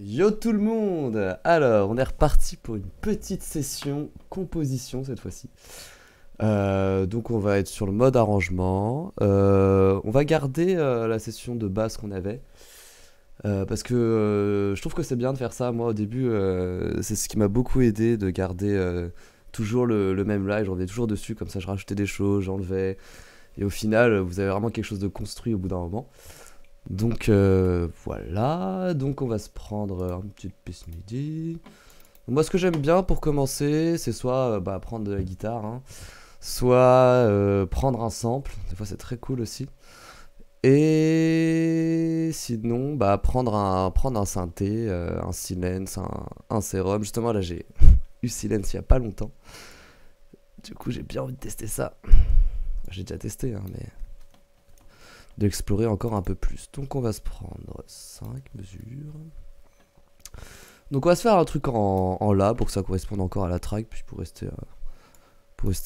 Yo tout le monde! Alors, on est reparti pour une petite session composition cette fois-ci. Donc on va être sur le mode arrangement. On va garder la session de base qu'on avait. Parce que je trouve que c'est bien de faire ça. Moi au début, c'est ce qui m'a beaucoup aidé de garder toujours le même live. Je revenais toujours dessus, comme ça je rajoutais des choses, j'enlevais. Et au final, vous avez vraiment quelque chose de construit au bout d'un moment. Donc voilà, donc on va se prendre une petite piste MIDI. Moi ce que j'aime bien pour commencer, c'est soit prendre de la guitare, hein, soit prendre un sample, des fois c'est très cool aussi. Et sinon, prendre un synthé, un silence, un sérum. Justement là j'ai eu silence il y a pas longtemps. Du coup j'ai bien envie de tester ça. J'ai déjà testé, hein, mais d'explorer encore un peu plus. Donc on va se prendre 5 mesures. Donc on va se faire un truc en La pour que ça corresponde encore à la track, puis pour rester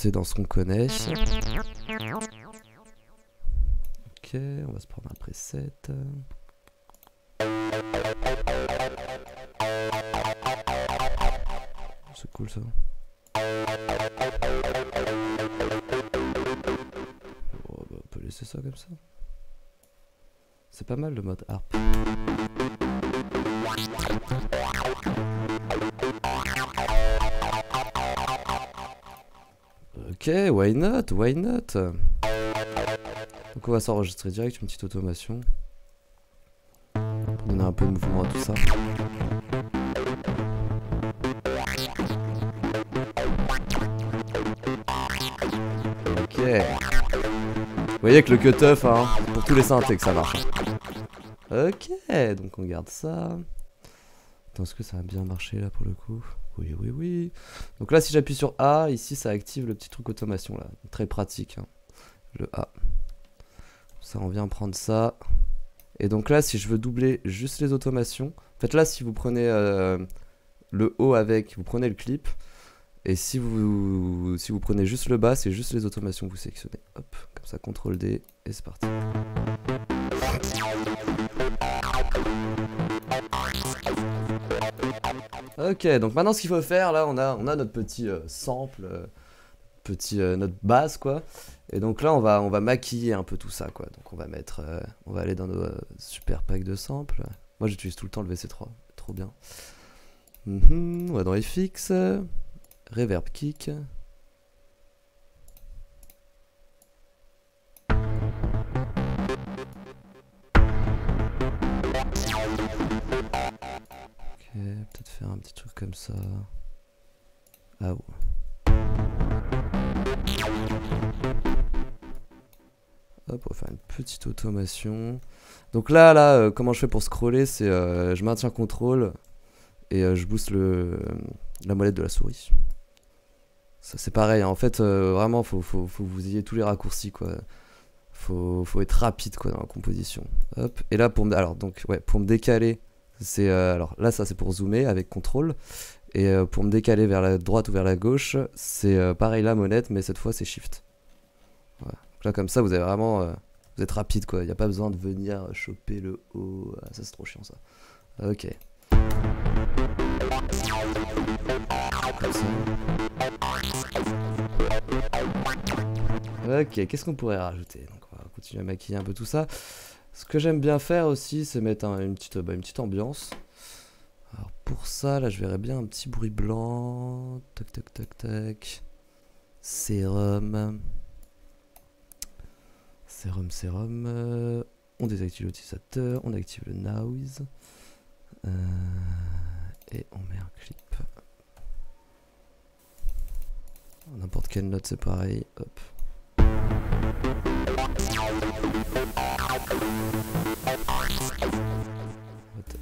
dans ce qu'on connaît. Ok, on va se prendre un preset. C'est cool ça. Oh, on peut laisser ça comme ça. C'est pas mal le mode harp. Ok, why not, why not. Donc on va s'enregistrer direct une petite automation. Pour donner un peu de mouvement à tout ça. Ok. Vous voyez que le cut-off, hein, pour tous les synthés que ça marche. Ok, donc on garde ça. Attends, est-ce que ça a bien marché là pour le coup? Oui, oui, oui. Donc là, si j'appuie sur A, ici, ça active le petit truc automation là. Très pratique, hein. Le A. Ça, on vient prendre ça. Et donc là, si je veux doubler juste les automations, en fait là, si vous prenez le haut avec, vous prenez le clip. Et si vous prenez juste le bas, c'est juste les automations que vous sélectionnez. Hop, comme ça, CTRL D, et c'est parti. Ok, donc maintenant ce qu'il faut faire, là, on a notre petit sample, notre base, quoi. Et donc là, on va maquiller un peu tout ça, quoi. Donc on va aller dans nos super packs de samples. Moi, j'utilise tout le temps le VC3, trop bien. On va dans FX, Reverb Kick. Ok, peut-être faire un petit truc comme ça. Ah ouais. Hop, on va faire une petite automation. Donc là, comment je fais pour scroller, c'est je maintiens CTRL et je booste la molette de la souris. Ça c'est pareil, hein. En fait, vraiment, faut que vous ayez tous les raccourcis, quoi. Faut être rapide, quoi, dans la composition. Hop, et là, pour me décaler, c'est alors là, ça c'est pour zoomer avec CTRL. Et pour me décaler vers la droite ou vers la gauche, c'est pareil la molette, mais cette fois c'est Shift. Voilà. Donc là, comme ça, vous avez vraiment, vous êtes rapide, quoi. Il n'y a pas besoin de venir choper le haut. Ah, ça c'est trop chiant, ça. Ok. Comme ça. Ok, qu'est-ce qu'on pourrait rajouter? Donc on va continuer à maquiller un peu tout ça. Ce que j'aime bien faire aussi, c'est mettre une petite ambiance. Alors pour ça, là je verrais bien un petit bruit blanc. Tac tac tac tac. Sérum. Sérum. On désactive l'utilisateur, on active le noise. Et on met un clip. N'importe quelle note, c'est pareil. Hop.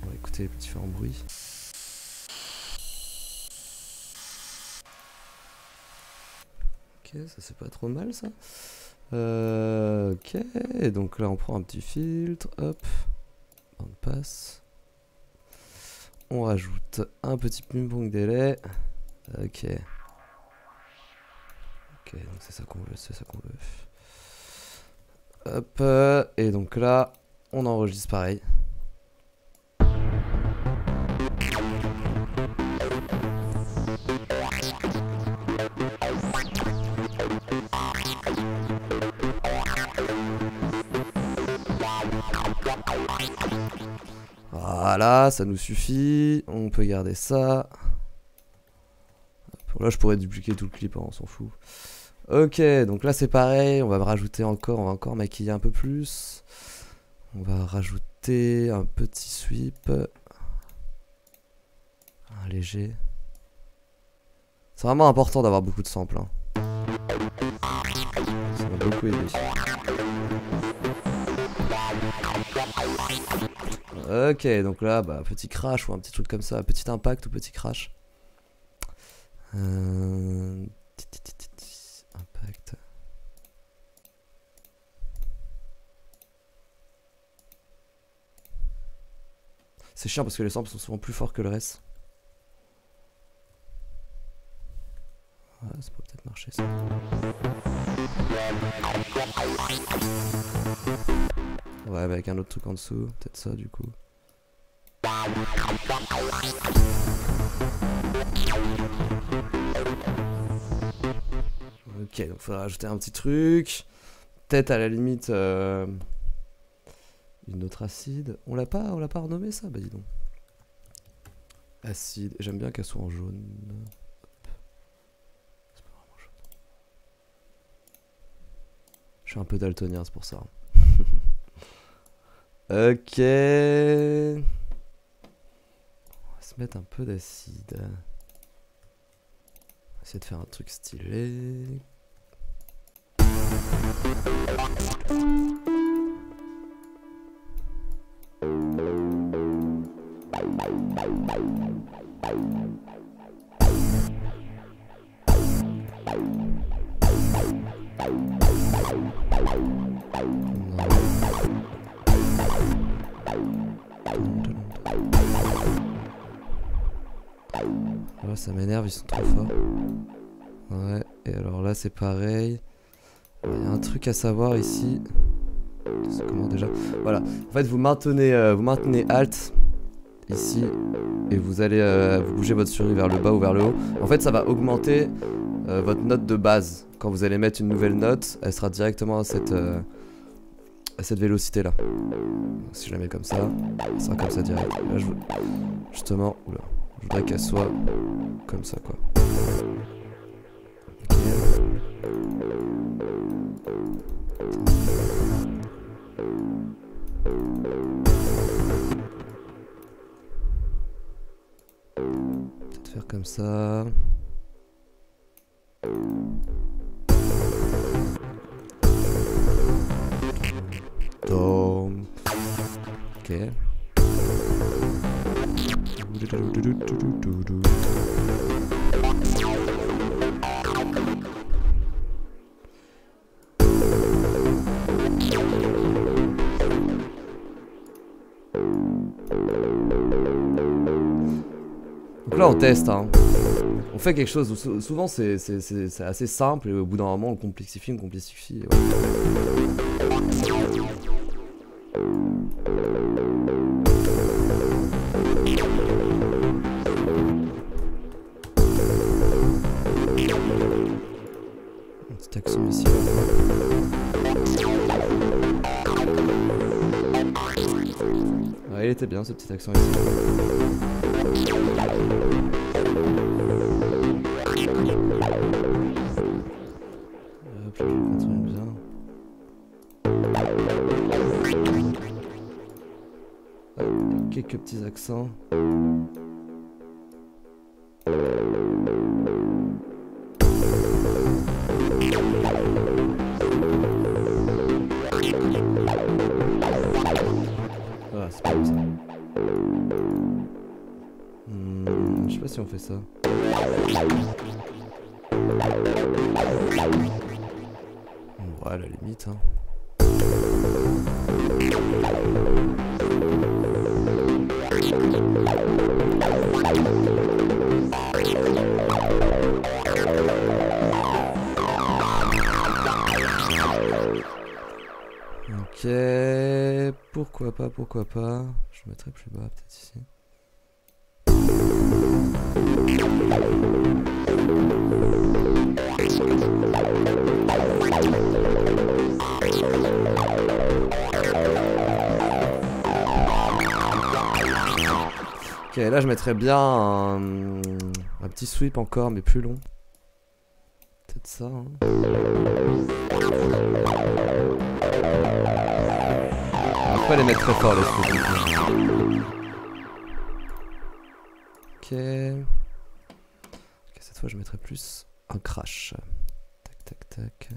On va écouter les différents bruits. Ok, ça c'est pas trop mal ça. Ok, donc là on prend un petit filtre, hop, on passe. On rajoute un petit ping-pong délai. Ok. Ok, donc c'est ça qu'on veut. Hop, et donc là, on enregistre pareil. Voilà, ça nous suffit. On peut garder ça. Là, je pourrais dupliquer tout le clip, hein, on s'en fout. Ok, donc là c'est pareil. On va rajouter encore, on va encore maquiller un peu plus. On va rajouter un petit sweep. Un léger. C'est vraiment important d'avoir beaucoup de samples. Hein. Ça m'a beaucoup aidé. Ok, donc là, bah, petit crash ou un petit truc comme ça. Petit impact ou petit crash. Impact. C'est chiant parce que les samples sont souvent plus forts que le reste. Ouais, ça peut peut-être marcher ça. Ouais, avec un autre truc en dessous, peut-être ça du coup. Ok, donc faudra rajouter un petit truc. Peut-être à la limite une autre acide. On l'a pas renommé ça? Bah dis donc. Acide, j'aime bien qu'elle soit en jaune. C'est pas vraiment jaune. Je suis un peu daltonien, c'est pour ça. Ok. On va se mettre un peu d'acide. On va essayer de faire un truc stylé. Là, ça m'énerve, ils sont trop forts. Ouais, et alors là c'est pareil. Il y a un truc à savoir ici. C'est comment déjà? Voilà, en fait vous maintenez Alt ici et vous allez vous bougez votre souris vers le bas ou vers le haut. En fait ça va augmenter votre note de base. Quand vous allez mettre une nouvelle note, elle sera directement à cette vélocité là. Si je la mets comme ça, elle sera comme ça direct. Là je veux justement, oula, je voudrais qu'elle soit comme ça quoi. Ok. Peut-être faire comme ça. Donc. Ok. Donc là on teste hein. On fait quelque chose où souvent c'est assez simple et au bout d'un moment on complexifie. Et voilà. Un petit accent ici. Ouais, il était bien ce petit accent ici. Hop, je le contrôle bien. Quelques petits accents. Voilà, c'est pas comme ça. Je sais pas si on fait ça. Ouais, à la limite. Hein. Ok, pourquoi pas. Je mettrai plus bas peut-être ici. Ok, là je mettrais bien un petit sweep encore, mais plus long. Peut-être ça. Hein. On va pas les mettre très fort les sweeps. Ok. Ok, cette fois je mettrais plus un crash. Tac, tac, tac.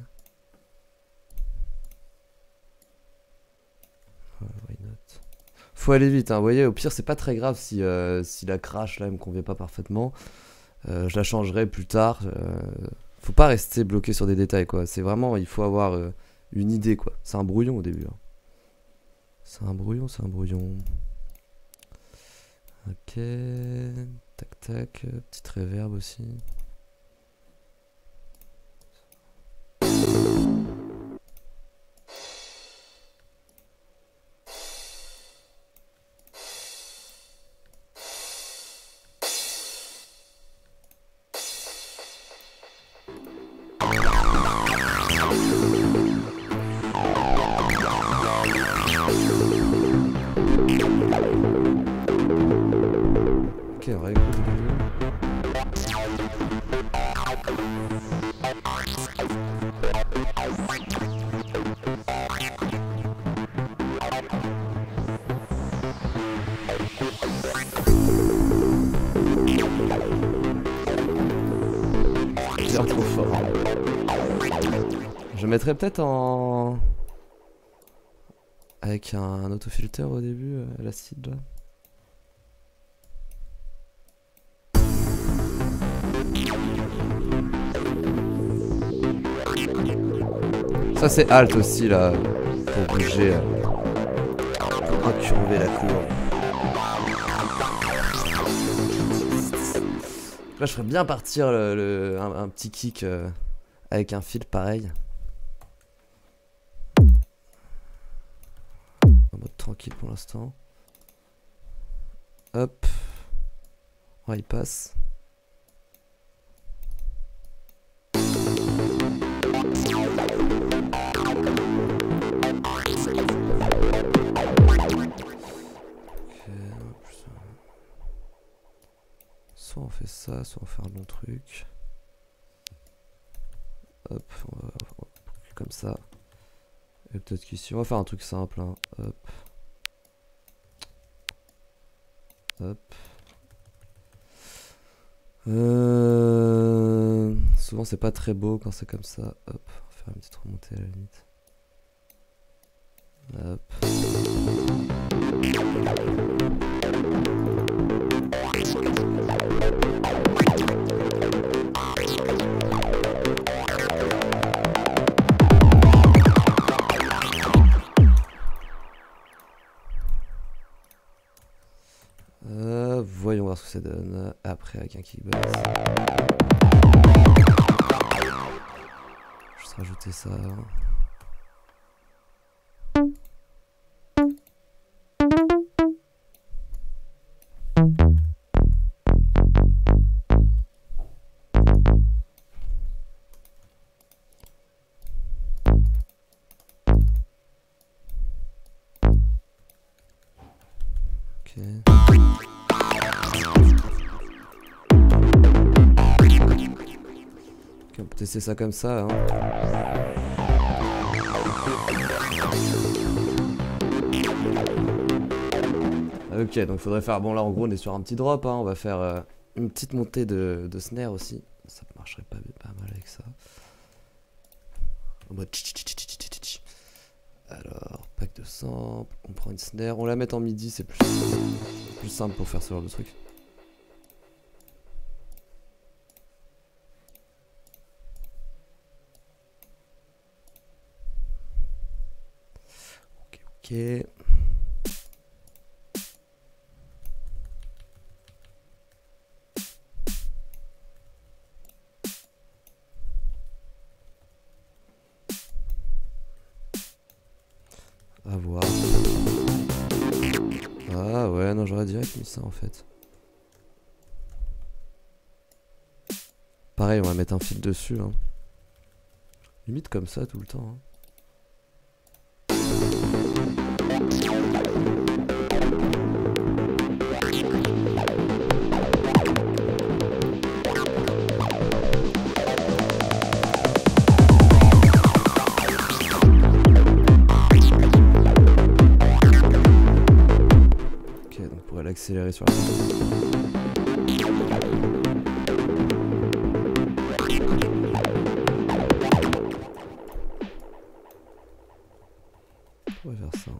Why not? Faut aller vite, hein. Vous voyez, au pire c'est pas très grave si, si la crash là elle me convient pas parfaitement. Je la changerai plus tard. Faut pas rester bloqué sur des détails quoi. C'est vraiment, il faut avoir une idée quoi. C'est un brouillon au début. Hein. C'est un brouillon, c'est un brouillon. Ok. Tac tac. Petite réverb aussi. Ok, on va écouter le jeu. Bien trop fort. Je mettrais peut-être en... avec un autofilter au début, à l'acide là. Ça c'est alt aussi là, pour bouger, pour incurver la courbe. Là je ferais bien partir un petit kick avec un fil pareil. En mode tranquille pour l'instant. Hop. Ouais, il passe. Soit on fait ça, soit on fait un long truc. Hop, on va comme ça. Et peut-être qu'ici, on va faire un truc simple. Hein. Hop. Hop. Souvent c'est pas très beau quand c'est comme ça. Hop, on va faire une petite remontée à la limite. Hop. Voyons voir ce que ça donne après avec un kickbass. Juste rajouter ça. Ok. Ok, on peut tester ça comme ça. Hein. Ok, donc faudrait faire... Bon là en gros on est sur un petit drop, hein. On va faire une petite montée de snare aussi. Ça marcherait pas mal avec ça. En mode... Alors, pack de sample, on prend une snare, on la met en midi, c'est plus simple pour faire ce genre de truc. Ok. À voir. Ah ouais, non, j'aurais direct mis ça en fait. Pareil, on va mettre un fil dessus. Hein. Limite comme ça tout le temps. Hein. pourrais l'accélérer sur la photo. On va faire ça.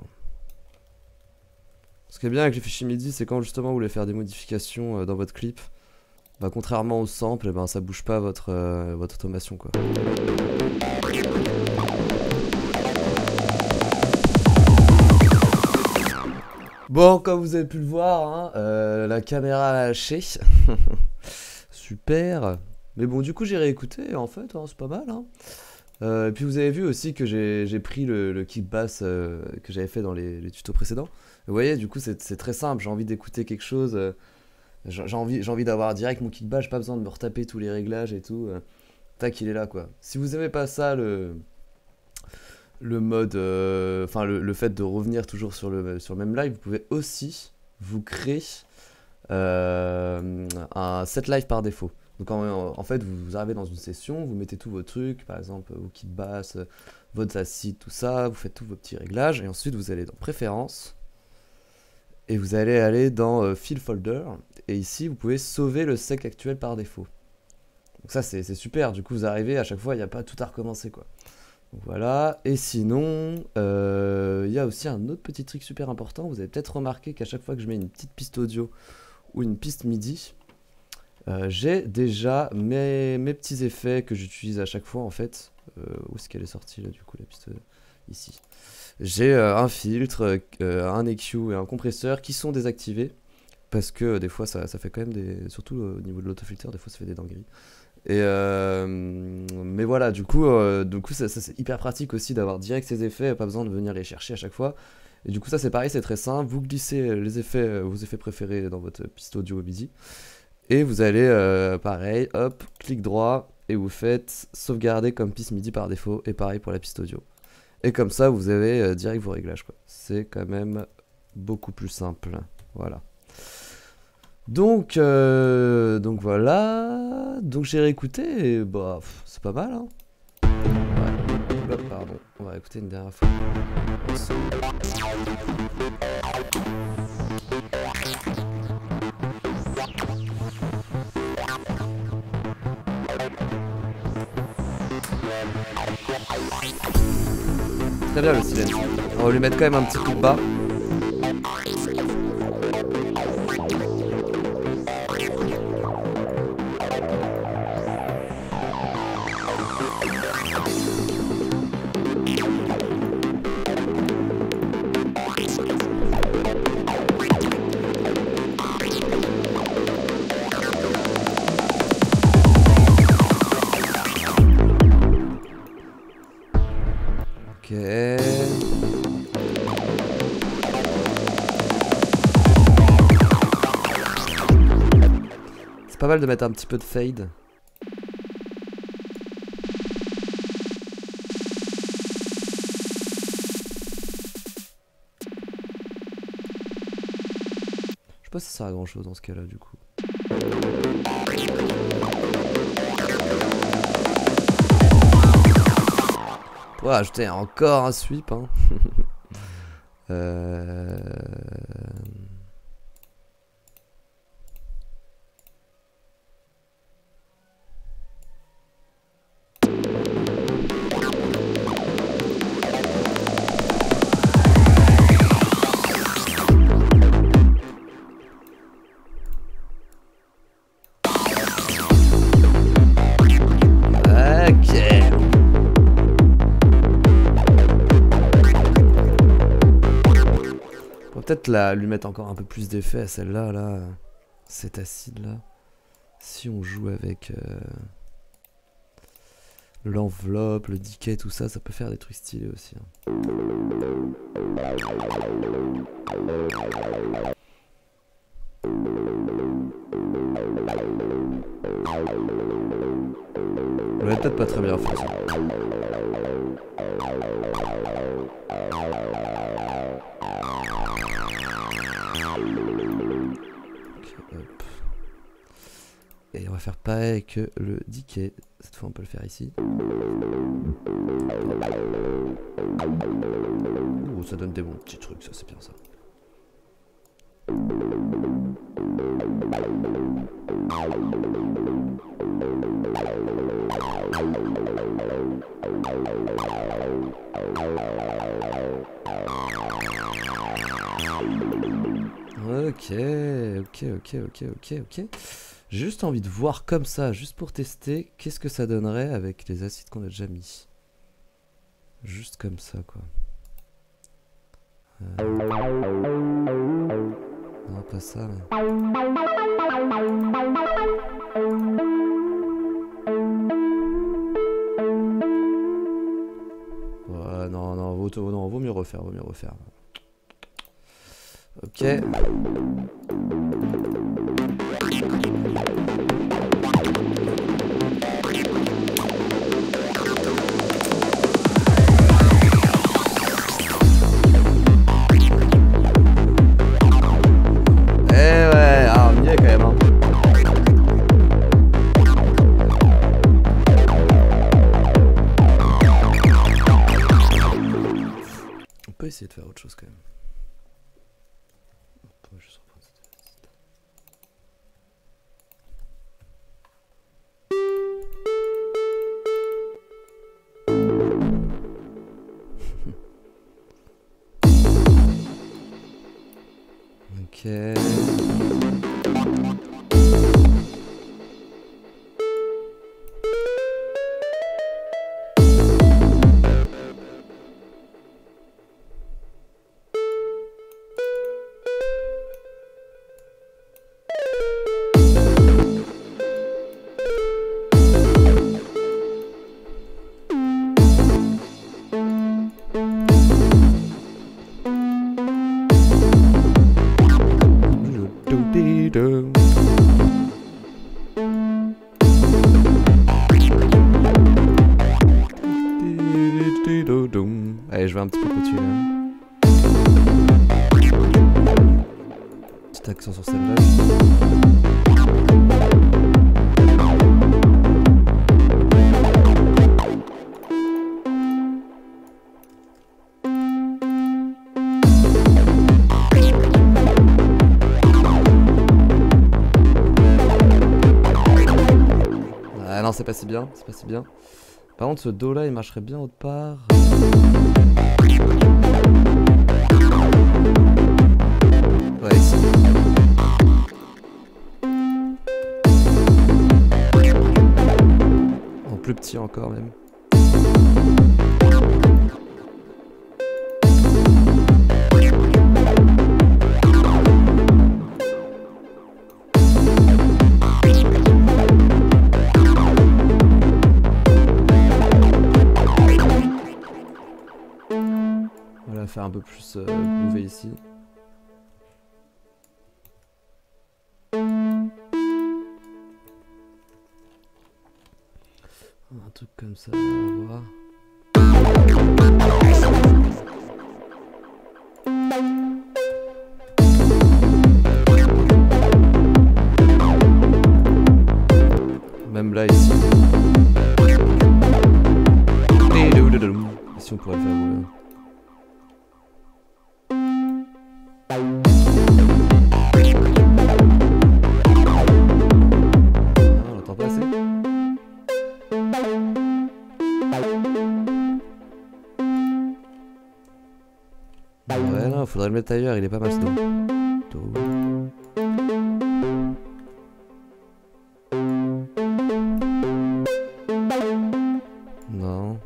Ce qui est bien avec les fichiers MIDI, c'est quand justement vous voulez faire des modifications dans votre clip, bah, contrairement au sample, ben, ça bouge pas votre automation quoi. Bon, comme vous avez pu le voir, hein, la caméra a lâché. Super. Mais bon, du coup, j'ai réécouté, en fait, hein, c'est pas mal. Hein. Et puis, vous avez vu aussi que j'ai pris le kick bass que j'avais fait dans les tutos précédents. Vous voyez, du coup, c'est très simple. J'ai envie d'écouter quelque chose. J'ai envie d'avoir direct mon kick bass. J'ai pas besoin de me retaper tous les réglages et tout. Tac, il est là, quoi. Si vous aimez pas ça, le mode, enfin le fait de revenir toujours sur le même live, vous pouvez aussi vous créer un set live par défaut. Donc en fait vous arrivez dans une session, vous mettez tous vos trucs, par exemple vos kits bass, votre acid, tout ça, vous faites tous vos petits réglages et ensuite vous allez dans préférences et vous allez aller dans file folder et ici vous pouvez sauver le sec actuel par défaut. Donc ça c'est super, du coup vous arrivez à chaque fois, il n'y a pas tout à recommencer quoi. Voilà, et sinon, il y a aussi un autre petit truc super important. Vous avez peut-être remarqué qu'à chaque fois que je mets une petite piste audio ou une piste MIDI, j'ai déjà mes petits effets que j'utilise à chaque fois en fait. Où est-ce qu'elle est sortie là du coup la piste ici. J'ai un filtre, un EQ et un compresseur qui sont désactivés parce que des fois ça fait quand même des... Surtout au niveau de l'autofilter, des fois ça fait des dingueries. Et mais voilà, du coup ça c'est hyper pratique aussi d'avoir direct ces effets, pas besoin de venir les chercher à chaque fois. Et du coup ça c'est pareil, c'est très simple, vous glissez les effets, vos effets préférés dans votre piste audio MIDI. Et vous allez pareil, hop, clic droit, et vous faites sauvegarder comme piste MIDI par défaut, et pareil pour la piste audio. Et comme ça vous avez direct vos réglages quoi. C'est quand même beaucoup plus simple, voilà. Donc voilà, donc j'ai réécouté et bah c'est pas mal hein. Ouais, pardon, on va écouter une dernière fois. Très bien le silence. On va lui mettre quand même un petit coup de bas. Ok. C'est pas mal de mettre un petit peu de fade. Je sais pas si ça sert à grand chose dans ce cas là du coup. On pourrait ajouter encore un sweep hein. Peut-être lui mettre encore un peu plus d'effet à celle-là, là, cet acide-là. Si on joue avec l'enveloppe, le decay, tout ça, ça peut faire des trucs stylés aussi. Hein. On l'a peut-être pas très bien fait ça. Et on va faire pareil que le decay. Cette fois on peut le faire ici. Oh, ça donne des bons petits trucs, ça c'est bien ça. Ok, ok. J'ai juste envie de voir comme ça, juste pour tester, qu'est-ce que ça donnerait avec les acides qu'on a déjà mis. Juste comme ça, quoi. Non, pas ça, mais... Ouais, non, vaut mieux refaire, Ok. Essayer de faire autre chose quand même. On peut juste reprendre cette Ok. Allez, je vais un petit peu continuer là. Petit accent sur celle-là. Ah non, c'est pas si bien, c'est pas si bien. Par contre, ce do là, il marcherait bien autre part. Ouais, ici. En plus petit encore même. Voilà, faire un peu plus groové ici. Un truc comme ça, on va voir. Même là, ici. Ici, on pourrait le faire rouler. Ouais, non, faudrait le mettre ailleurs, il est pas mal ce do. Non.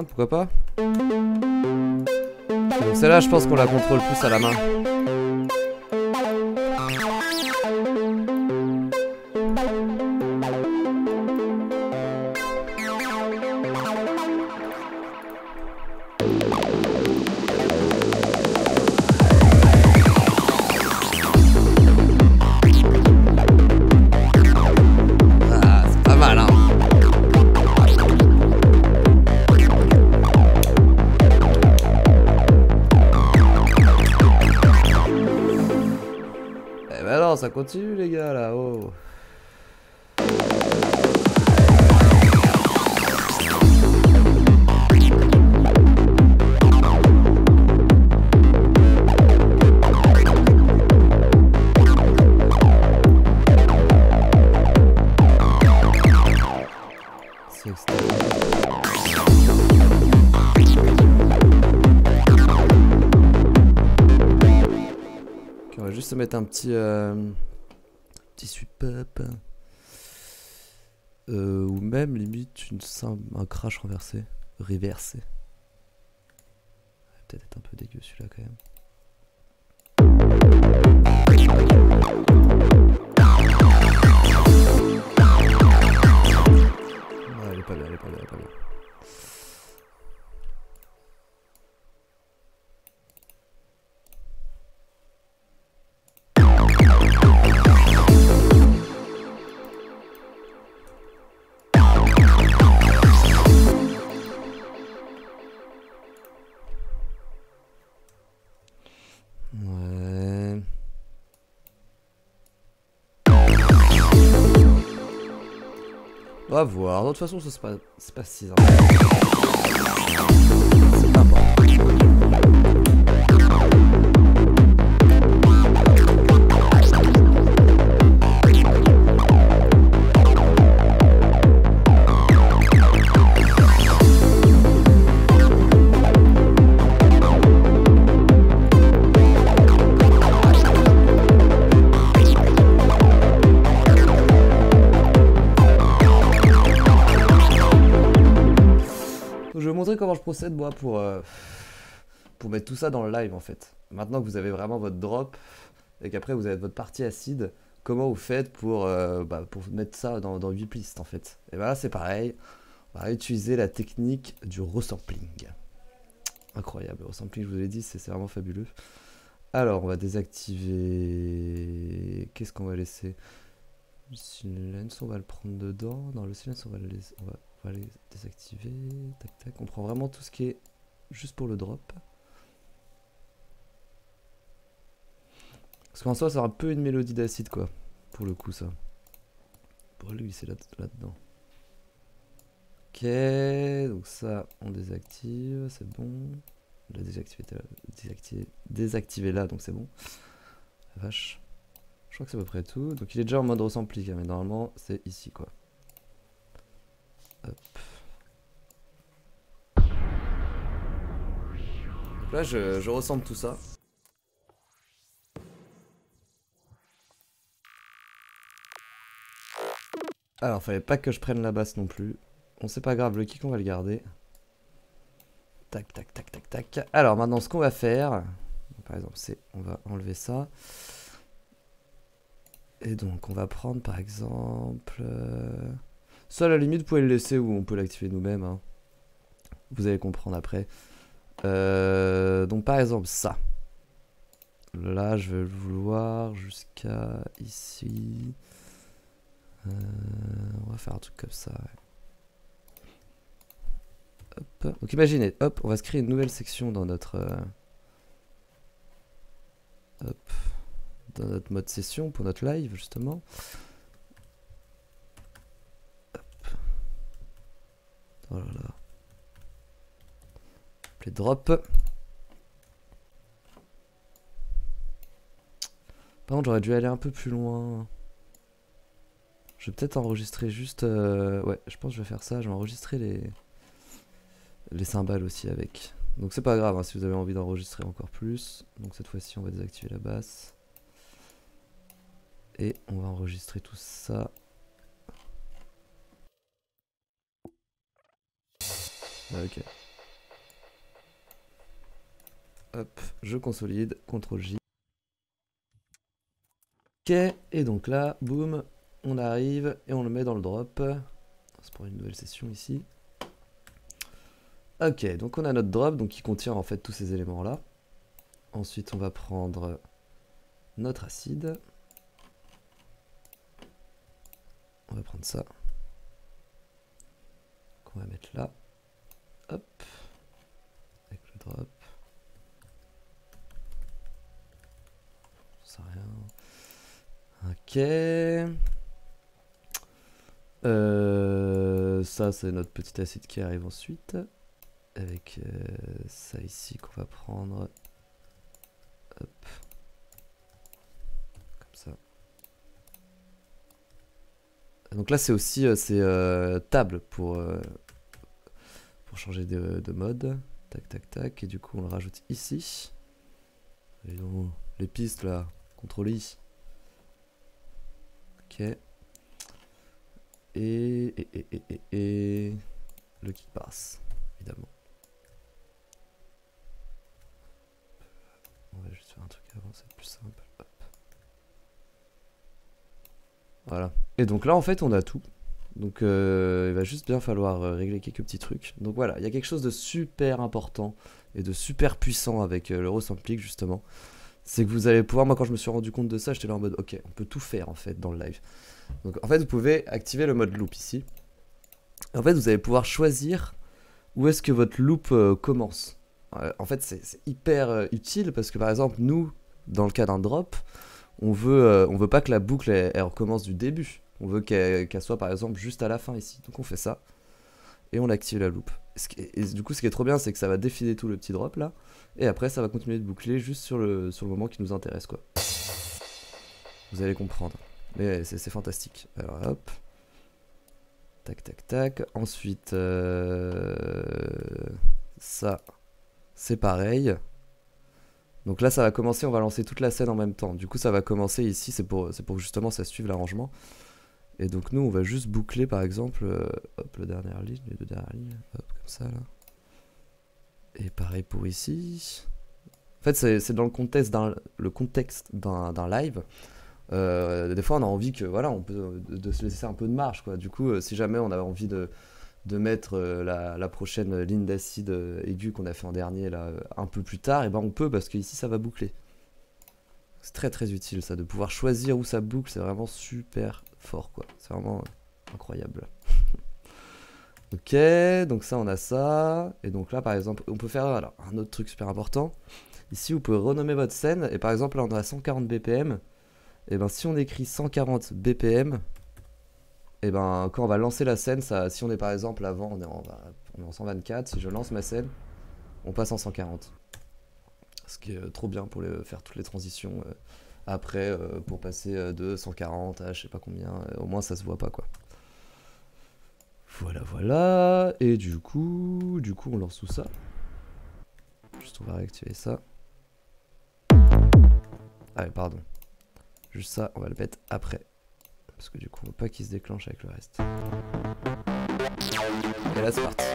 Pourquoi pas? Donc celle-là, je pense qu'on la contrôle plus à la main. Ah, c'est pas mal, hein. non, ça continue les gars là, oh. C'est extra. Ok, on va juste se mettre un petit sweep up. Ou même limite un crash renversé. Reversé. Peut-être être un peu dégueu celui-là quand même. Ouais, elle est pas bien, elle est pas bien, elle est pas bien. Ouais. On va voir. De toute façon, ça c'est pas si important. C'est pas important. Je vais vous montrer comment je procède moi pour mettre tout ça dans le live en fait. Maintenant que vous avez vraiment votre drop et qu'après vous avez votre partie acide, comment vous faites pour mettre ça dans 8 pistes en fait. Et ben là c'est pareil, on va utiliser la technique du resampling. Incroyable, le resampling je vous l'ai dit c'est vraiment fabuleux. Alors on va désactiver... Qu'est-ce qu'on va laisser? Le silence on va le prendre dedans. Non le silence on va le laisser... On va les désactiver. Tac tac. On prend vraiment tout ce qui est juste pour le drop. Parce qu'en soi, c'est un peu une mélodie d'acide, quoi. Pour le coup, ça. Pour lui, c'est là-dedans. Ok. Donc ça, on désactive. C'est bon. On l'a désactivé là, donc c'est bon. La vache. Je crois que c'est à peu près tout. Donc il est déjà en mode resampling, mais normalement, c'est ici, quoi. Hop. Donc là, je ressemble tout ça. Alors, fallait pas que je prenne la basse non plus. Bon, c'est pas grave, le kick, on va le garder. Tac, tac, tac, tac, tac. Alors, maintenant, ce qu'on va faire, par exemple, c'est on va enlever ça. Et donc, on va prendre, par exemple... Ça, à la limite, vous pouvez le laisser ou on peut l'activer nous-mêmes. Hein. Vous allez comprendre après. Donc, par exemple, ça. Là, je vais le vouloir jusqu'à ici. On va faire un truc comme ça. Hop. Donc imaginez, hop, on va se créer une nouvelle section dans notre hop, dans notre mode session pour notre live justement. Hop. Voilà. Les drops. Par contre, j'aurais dû aller un peu plus loin. Je vais peut-être enregistrer juste... Ouais, je pense que je vais faire ça. Je vais enregistrer les cymbales aussi avec. Donc c'est pas grave hein, si vous avez envie d'enregistrer encore plus. Donc cette fois-ci, on va désactiver la basse. Et on va enregistrer tout ça. Ok. Hop, je consolide, CTRL J. Ok, et donc là, boum, on arrive et on le met dans le drop. C'est pour une nouvelle session ici. Ok, donc on a notre drop donc qui contient en fait tous ces éléments là. Ensuite on va prendre notre acide. On va prendre ça. Qu'on va mettre là. Hop. Avec le drop. Ça sert à rien. Ok. Ça, c'est notre petit acide qui arrive ensuite. Avec ça ici qu'on va prendre. Hop. Comme ça. Donc là, c'est aussi table pour changer de mode. Tac, tac, tac. Et du coup, on le rajoute ici. Et donc, les pistes là, CTRL I. Ok. Et le kick pass, évidemment. On va juste faire un truc avant, c'est plus simple. Hop. Voilà. Et donc là, en fait, on a tout. Donc il va juste bien falloir régler quelques petits trucs. Donc voilà, il y a quelque chose de super important et de super puissant avec l'Eurosampling justement. C'est que vous allez pouvoir, moi quand je me suis rendu compte de ça, j'étais là en mode ok, on peut tout faire en fait dans le live. Donc en fait vous pouvez activer le mode loop ici. En fait vous allez pouvoir choisir où est-ce que votre loop commence. En fait c'est hyper utile parce que par exemple nous, dans le cas d'un drop, on veut pas que la boucle elle recommence du début. On veut qu'elle soit par exemple juste à la fin ici. Donc on fait ça. Et on active la loupe. Et du coup ce qui est trop bien c'est que ça va défiler tout le petit drop là. Et après ça va continuer de boucler juste sur le moment qui nous intéresse quoi. Vous allez comprendre. Mais c'est fantastique. Alors hop. Tac tac tac. Ensuite ça c'est pareil. Donc là ça va commencer, on va lancer toute la scène en même temps. Du coup ça va commencer ici, c'est pour que justement ça suive l'arrangement. Et donc nous on va juste boucler par exemple hop la dernière ligne, les deux dernières lignes, hop comme ça là. Et pareil pour ici. En fait c'est dans le contexte d'un live. Des fois on a envie que voilà, on peut de se laisser un peu de marge quoi. Du coup si jamais on a envie de mettre la prochaine ligne d'acide aigu qu'on a fait en dernier là un peu plus tard, et ben on peut parce que ici ça va boucler. C'est très très utile ça, de pouvoir choisir où ça boucle, c'est vraiment super fort quoi, c'est vraiment incroyable. Ok, donc ça on a ça, et donc là par exemple on peut faire alors, un autre truc super important. Ici vous pouvez renommer votre scène, et par exemple là on a 140 BPM, et ben si on écrit 140 BPM, et ben quand on va lancer la scène, ça, si on est par exemple avant, on est en 124, si je lance ma scène, on passe en 140. Ce qui est trop bien pour faire toutes les transitions après, pour passer de 140 à je sais pas combien, au moins ça se voit pas quoi. Voilà, voilà, et du coup on lance tout ça. Juste on va réactiver ça. Ah ouais, pardon. Juste ça, on va le mettre après. Parce que du coup on veut pas qu'il se déclenche avec le reste. Et là c'est parti.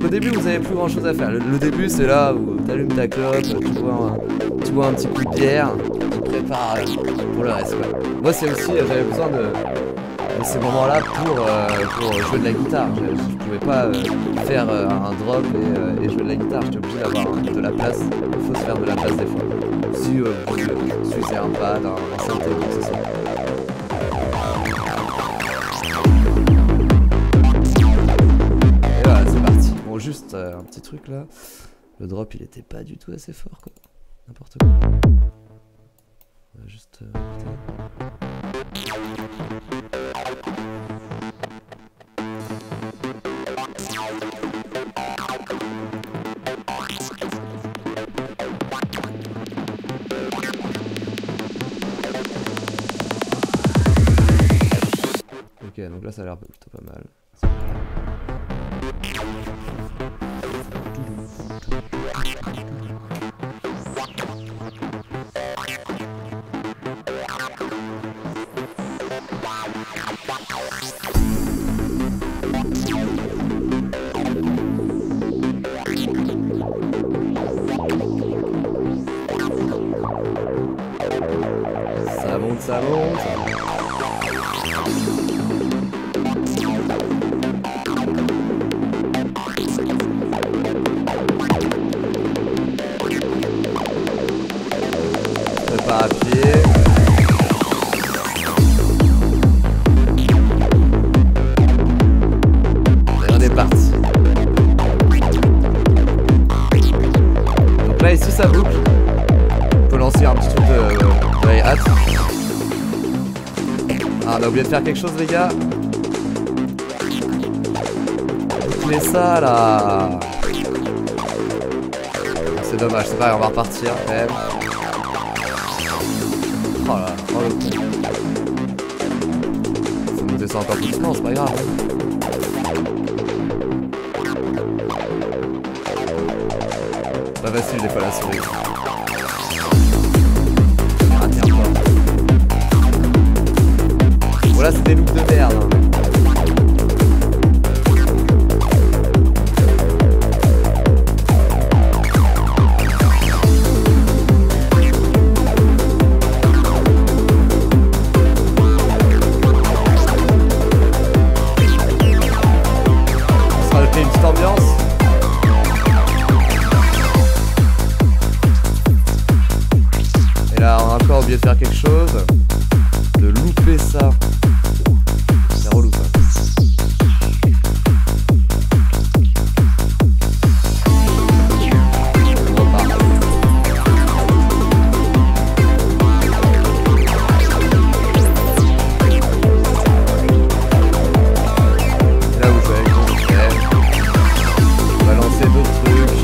Au début vous avez plus grand chose à faire. Le début c'est là où t'allumes ta clope, tu bois un petit coup de bière, tu te prépares pour le reste quoi. Moi c'est aussi, j'avais besoin de ces moments là pour jouer de la guitare. Je pouvais pas faire un drop et jouer de la guitare, j'étais obligé d'avoir de la place. Il faut se faire de la place des fois. Si vous utilisez un pad, un synthé, c'est ça. Juste un petit truc là, le drop il était pas du tout assez fort quoi, n'importe quoi. On va juste ok, donc là ça a l'air plutôt pas mal. Ça monte. Prépare à pied. sa boucle. On peut lancer un petit truc de hi-hat. Ah, on a oublié de faire quelque chose, les gars. Boucler ça là. C'est dommage, c'est pas grave, on va repartir quand même. Oh là, oh le con. Faut monter ça encore plus doucement, c'est pas grave. Pas facile des fois la souris. Ah merde. Voilà, c'est des loops de merde. Hein. Une petite ambiance. Et là on a encore oublié de faire quelque chose. De louper ça. C'est relou ça. On repart. Là où je vais. D'autres trucs.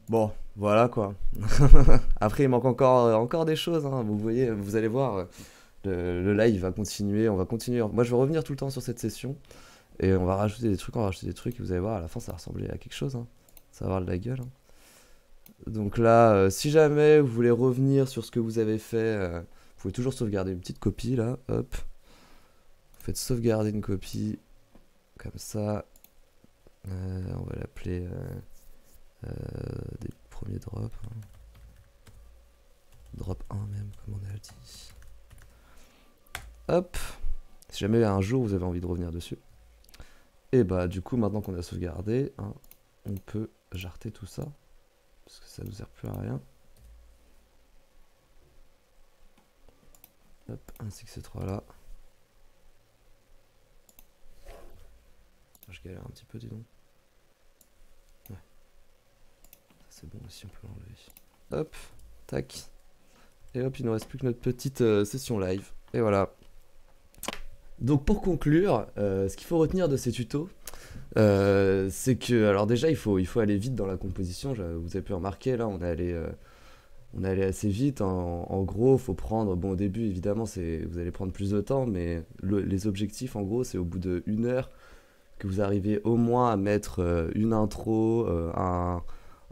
Bon, voilà quoi. Après, il manque encore des choses. Hein. Vous voyez, vous allez voir, le live va continuer. On va continuer. Moi, je vais revenir tout le temps sur cette session. Et on va rajouter des trucs, Et vous allez voir, à la fin, ça va ressembler à quelque chose. Hein. Ça va avoir de la gueule. Hein. Donc là, si jamais vous voulez revenir sur ce que vous avez fait, vous pouvez toujours sauvegarder une petite copie là. Hop. Vous faites sauvegarder une copie. Comme ça. On va l'appeler... des premiers drops. Hein. Drop 1 même, comme on a dit. Hop. Si jamais un jour vous avez envie de revenir dessus. Et bah du coup, maintenant qu'on a sauvegardé, hein, on peut jarter tout ça. Parce que ça nous sert plus à rien. Hop, ainsi que ces trois là. Je galère un petit peu, dis donc. C'est bon aussi, on peut l'enlever. Hop, tac. Et hop, il ne reste plus que notre petite session live. Et voilà. Donc pour conclure, ce qu'il faut retenir de ces tutos, c'est que, alors déjà, il faut aller vite dans la composition. Vous avez pu remarquer, là, on est allé assez vite. En gros, il faut prendre, bon au début, évidemment, vous allez prendre plus de temps, mais les objectifs, en gros, c'est au bout de 1 heure que vous arrivez au moins à mettre une intro,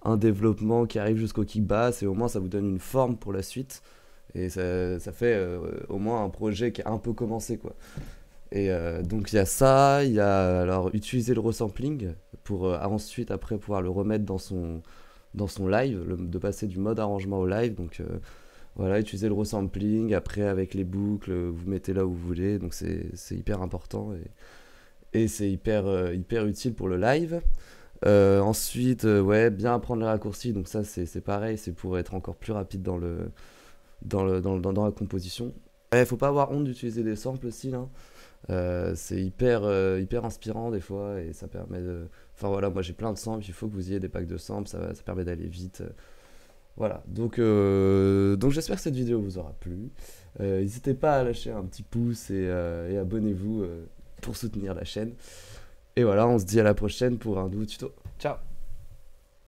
un développement qui arrive jusqu'au kick bass, et au moins ça vous donne une forme pour la suite, et ça fait au moins un projet qui est un peu commencé quoi. Et donc il y a ça, il y a alors utiliser le resampling pour ensuite après pouvoir le remettre dans son live, de passer du mode arrangement au live. Donc voilà, utiliser le resampling, après avec les boucles, vous mettez là où vous voulez, donc c'est hyper important et c'est hyper utile pour le live. Ensuite, ouais, bien apprendre les raccourcis, donc ça c'est pareil, c'est pour être encore plus rapide dans la composition. Ouais, faut pas avoir honte d'utiliser des samples aussi, hein. C'est hyper inspirant des fois, et ça permet de... Enfin voilà, moi j'ai plein de samples, il faut que vous ayez des packs de samples, ça permet d'aller vite. Voilà, donc j'espère que cette vidéo vous aura plu. N'hésitez pas à lâcher un petit pouce et abonnez-vous pour soutenir la chaîne. Et voilà, on se dit à la prochaine pour un nouveau tuto. Ciao!